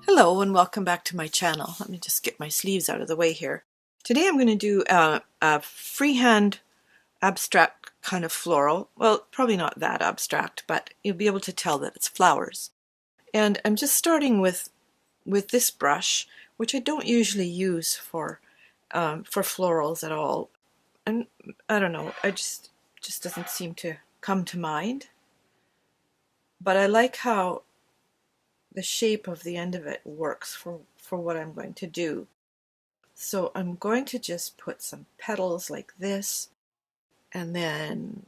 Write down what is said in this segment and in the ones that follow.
Hello and welcome back to my channel. Let me just get my sleeves out of the way here. Today I'm going to do a freehand abstract kind of floral. Well, probably not that abstract, but you'll be able to tell that it's flowers. And I'm just starting with this brush, which I don't usually use for florals at all. And I don't know, I just doesn't seem to come to mind. But I like how the shape of the end of it works for what I'm going to do. So I'm going to just put some petals like this and then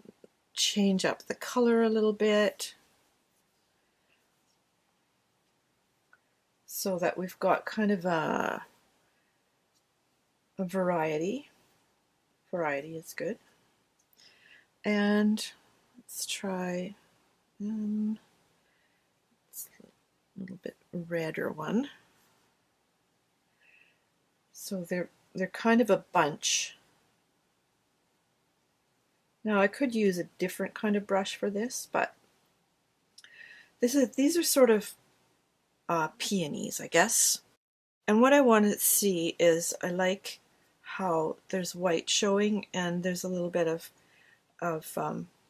change up the color a little bit so that we've got kind of a variety. Variety is good. And let's try it's a little bit redder one. So they're kind of a bunch. Now I could use a different kind of brush for this, but these are sort of peonies, I guess. And what I want to see is I like how there's white showing and there's a little bit of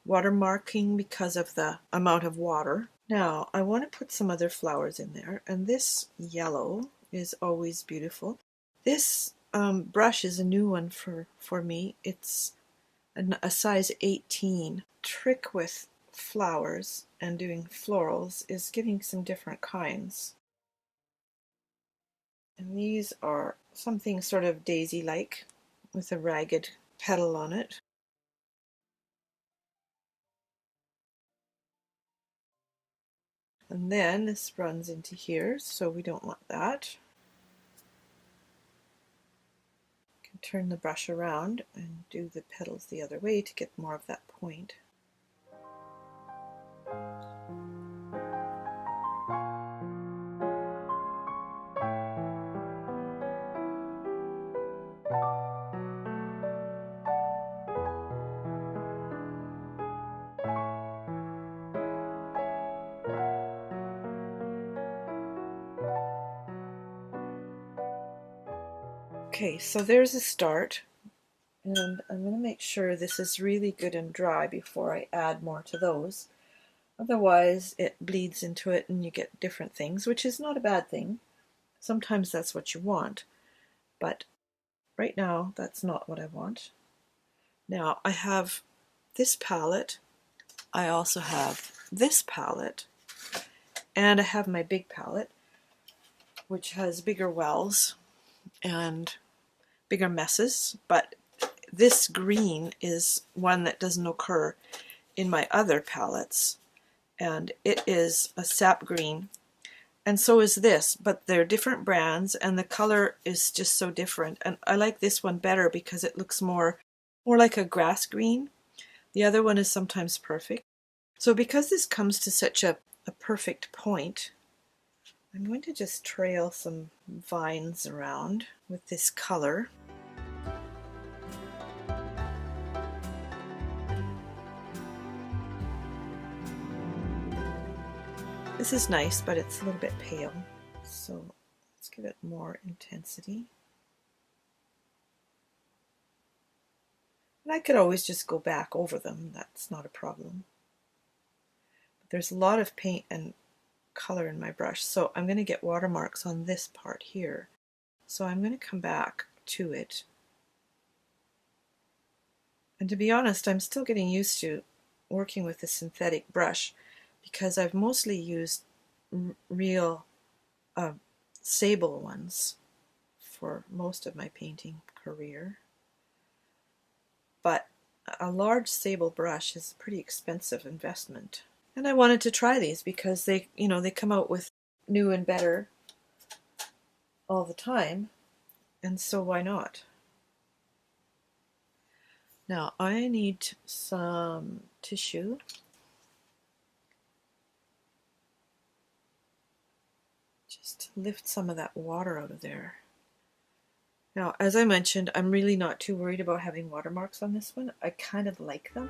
water marking because of the amount of water. Now I want to put some other flowers in there, and this yellow is always beautiful. This brush is a new one for me. It's a size 18. Trick with flowers and doing florals is getting some different kinds. And these are something sort of daisy-like with a ragged petal on it. And then this runs into here, so we don't want that. Turn the brush around and do the petals the other way to get more of that point. Okay, so there's a start, and I'm going to make sure this is really good and dry before I add more to those. Otherwise it bleeds into it and you get different things, which is not a bad thing. Sometimes that's what you want, but right now that's not what I want. Now I have this palette, I also have this palette, and I have my big palette, which has bigger wells and bigger messes, but this green is one that doesn't occur in my other palettes, and it is a sap green, and so is this, but they're different brands and the color is just so different, and I like this one better because it looks more like a grass green. The other one is sometimes perfect. So because this comes to such a perfect point, I'm going to just trail some vines around with this color. This is nice, but it's a little bit pale, so let's give it more intensity. And I could always just go back over them, that's not a problem. But there's a lot of paint and color in my brush, so I'm going to get watermarks on this part here. So I'm going to come back to it. And to be honest, I'm still getting used to working with a synthetic brush because I've mostly used real sable ones for most of my painting career. But a large sable brush is a pretty expensive investment. And I wanted to try these because they come out with new and better all the time, and so why not? Now I need some tissue. Just to lift some of that water out of there. Now, as I mentioned, I'm really not too worried about having watermarks on this one. I kind of like them.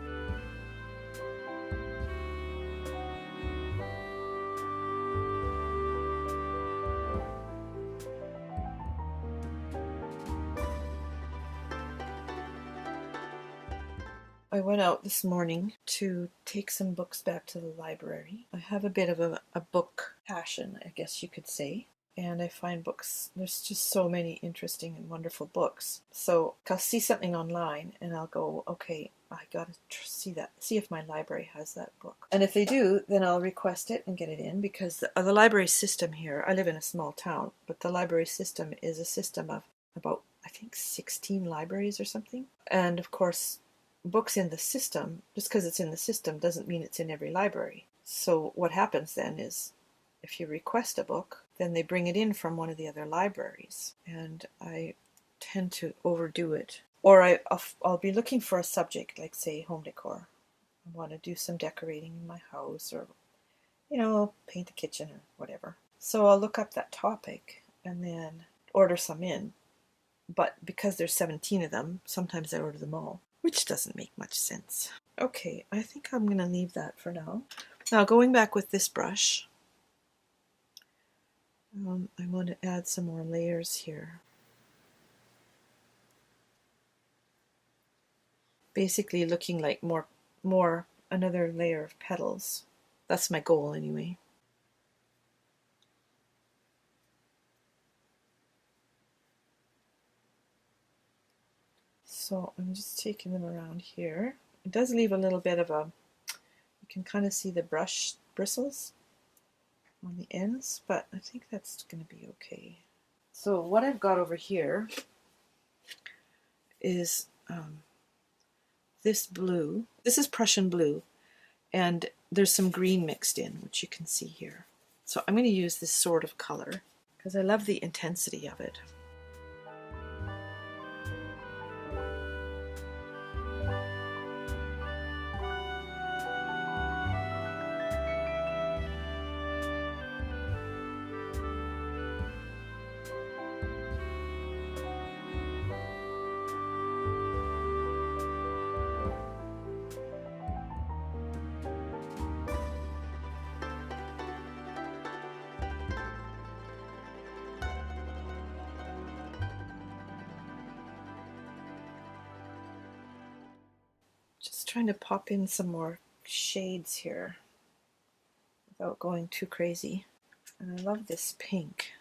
I went out this morning to take some books back to the library. I have a bit of a book passion, I guess you could say. And I find books, there's just so many interesting and wonderful books. So I'll see something online and I'll go, okay, I gotta see that, see if my library has that book. And if they do, then I'll request it and get it in, because the library system here, I live in a small town, but the library system is a system of about, I think, 16 libraries or something. And of course, books in the system, just because it's in the system doesn't mean it's in every library. So what happens then is, if you request a book, then they bring it in from one of the other libraries, and I tend to overdo it. Or I'll be looking for a subject, like say home decor. I want to do some decorating in my house, or paint the kitchen or whatever. So I'll look up that topic and then order some in. But because there's 17 of them, sometimes I order them all, which doesn't make much sense. Okay, I think I'm going to leave that for now. Now, going back with this brush, I want to add some more layers here. Basically looking like another layer of petals. That's my goal anyway. So I'm just taking them around here. It does leave a little bit of you can kind of see the brush bristles on the ends, but I think that's going to be okay. So what I've got over here is this blue. This is Prussian blue, and there's some green mixed in, which you can see here. So I'm going to use this sort of color because I love the intensity of it. Just trying to pop in some more shades here without going too crazy. And I love this pink.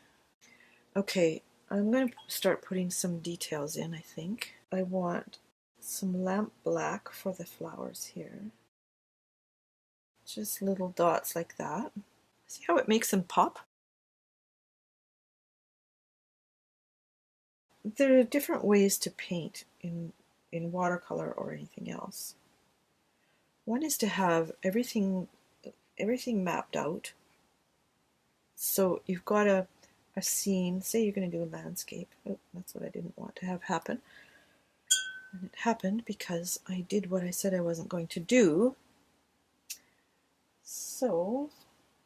Okay, I'm going to start putting some details in, I think. I want some lamp black for the flowers here. Just little dots like that. See how it makes them pop? There are different ways to paint in watercolor or anything else. One is to have everything mapped out. So you've got a scene, say you're going to do a landscape. Oh, that's what I didn't want to have happen. And it happened because I did what I said I wasn't going to do. So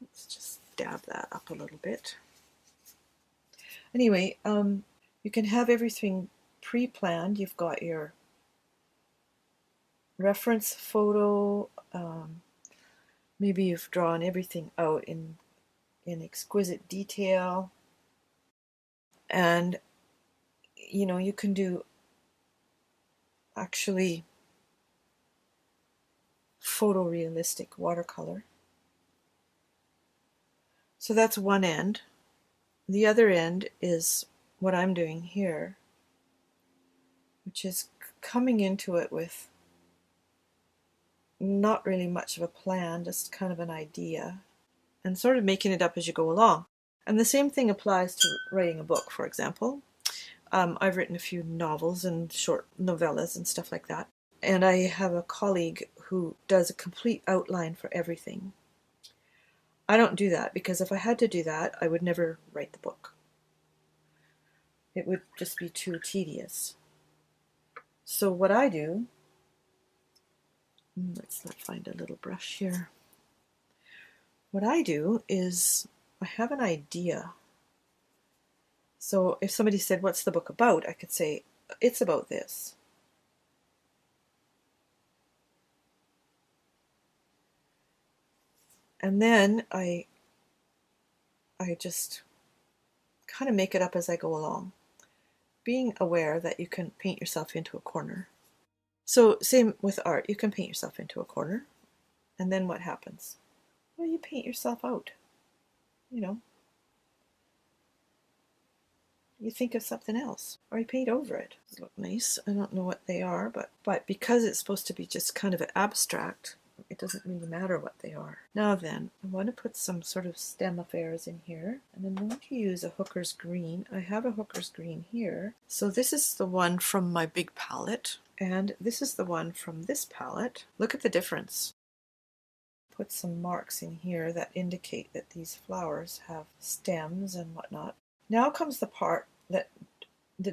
let's just dab that up a little bit. Anyway, you can have everything pre-planned. You've got your reference photo. Maybe you've drawn everything out in exquisite detail. And, you can do actually photorealistic watercolor. So that's one end. The other end is what I'm doing here, which is coming into it with not really much of a plan, just kind of an idea, and sort of making it up as you go along. And the same thing applies to writing a book, for example. I've written a few novels and short novellas and stuff like that. And I have a colleague who does a complete outline for everything. I don't do that because if I had to do that, I would never write the book. It would just be too tedious. So what I do, let's find a little brush here. What I do is I have an idea. So if somebody said, what's the book about? I could say, it's about this. And then I just kind of make it up as I go along, being aware that you can paint yourself into a corner. So same with art. You can paint yourself into a corner, and then what happens? Well, you paint yourself out. You know, you think of something else, or you paint over it. These look nice. I don't know what they are, but because it's supposed to be just kind of abstract, it doesn't really matter what they are. Now then, I want to put some sort of stem affairs in here, and I'm going to use a Hooker's Green. I have a Hooker's Green here. So this is the one from my big palette, and this is the one from this palette. Look at the difference. Put some marks in here that indicate that these flowers have stems and whatnot. Now comes the part that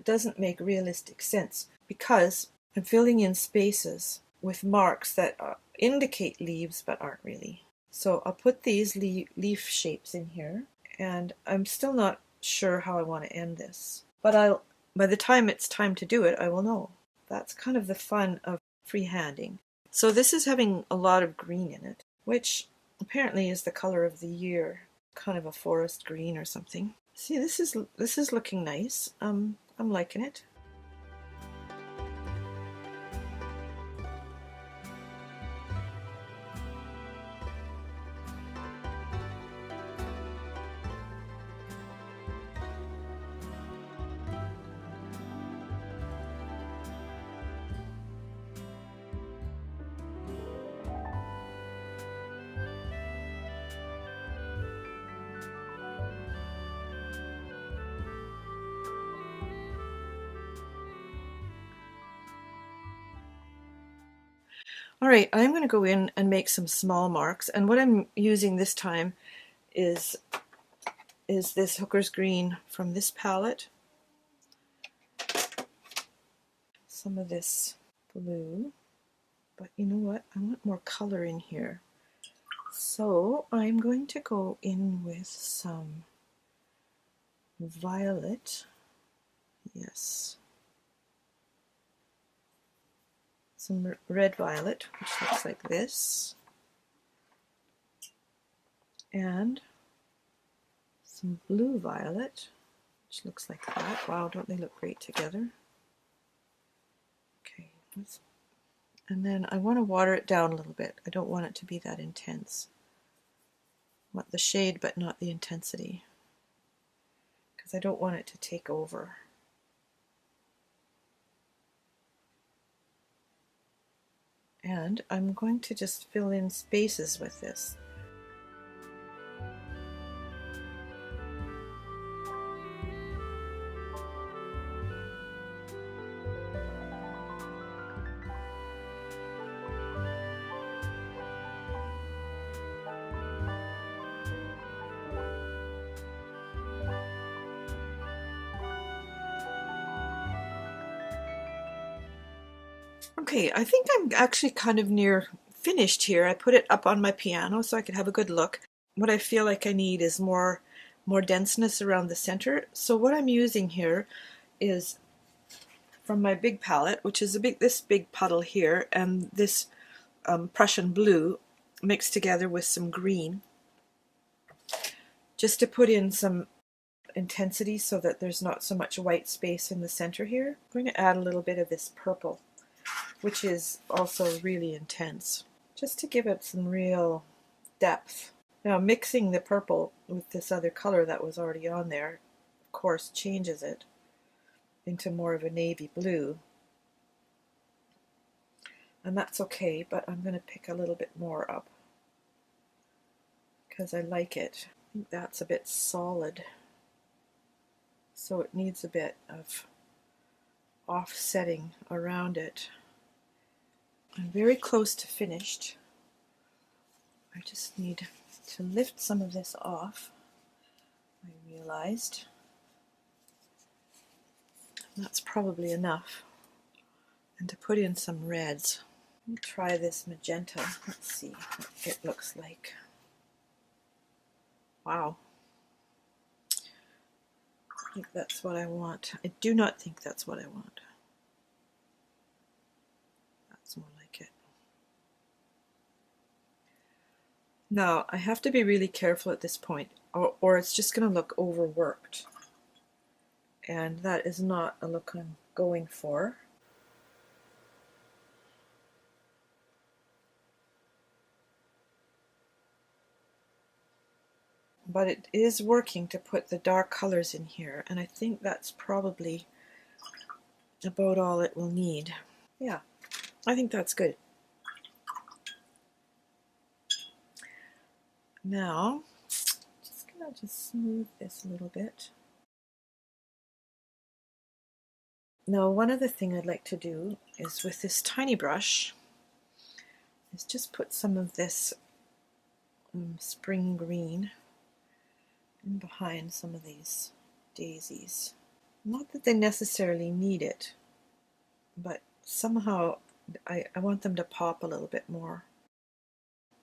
doesn't make realistic sense, because I'm filling in spaces with marks that indicate leaves but aren't really. So I'll put these leaf shapes in here, and I'm still not sure how I want to end this. But by the time it's time to do it, I will know. That's kind of the fun of freehanding. So this is having a lot of green in it, which apparently is the color of the year, kind of a forest green or something. See, this is looking nice. I'm liking it. All right, I'm going to go in and make some small marks, and what I'm using this time is this Hooker's Green from this palette, some of this blue, but you know what, I want more color in here. So I'm going to go in with some violet, yes, some red violet, which looks like this, and some blue violet, which looks like that. Wow, don't they look great together? Okay, and then I want to water it down a little bit. I don't want it to be that intense. I want the shade but not the intensity, because I don't want it to take over. And I'm going to just fill in spaces with this. Okay, I think I'm actually kind of near finished here. I put it up on my piano so I could have a good look. What I feel like I need is more denseness around the center. So what I'm using here is from my big palette, which is this big puddle here, and this Prussian blue mixed together with some green, just to put in some intensity so that there's not so much white space in the center here. I'm going to add a little bit of this purple, which is also really intense, just to give it some real depth. Now, mixing the purple with this other color that was already on there, of course, changes it into more of a navy blue. And that's okay, but I'm going to pick a little bit more up because I like it. I think that's a bit solid, so it needs a bit of offsetting around it. I'm very close to finished. I just need to lift some of this off, I realized. That's probably enough. And to put in some reds. Let me try this magenta. Let's see what it looks like. Wow. I think that's what I want. I do not think that's what I want. That's more like it. Now, I have to be really careful at this point, or it's just going to look overworked. And that is not a look I'm going for. but it is working to put the dark colors in here, and I think that's probably about all it will need. Yeah, I think that's good. Now, just gonna smooth this a little bit. Now, one other thing I'd like to do is with this tiny brush is just put some of this spring green in behind some of these daisies. Not that they necessarily need it, but somehow I want them to pop a little bit more.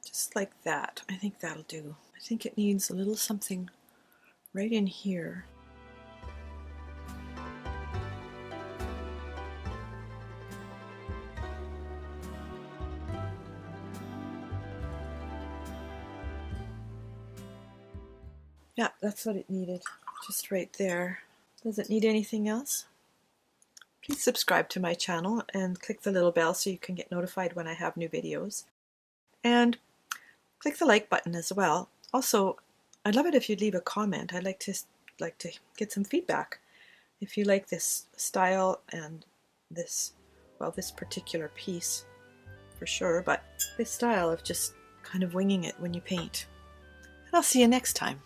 Just like that. I think that'll do. I think it needs a little something right in here. Yeah, that's what it needed. Just right there. Does it need anything else? Please subscribe to my channel and click the little bell so you can get notified when I have new videos. And click the like button as well. Also, I'd love it if you'd leave a comment. I'd like to get some feedback. If you like this style and this, well, this particular piece for sure, but this style of just kind of winging it when you paint. And I'll see you next time.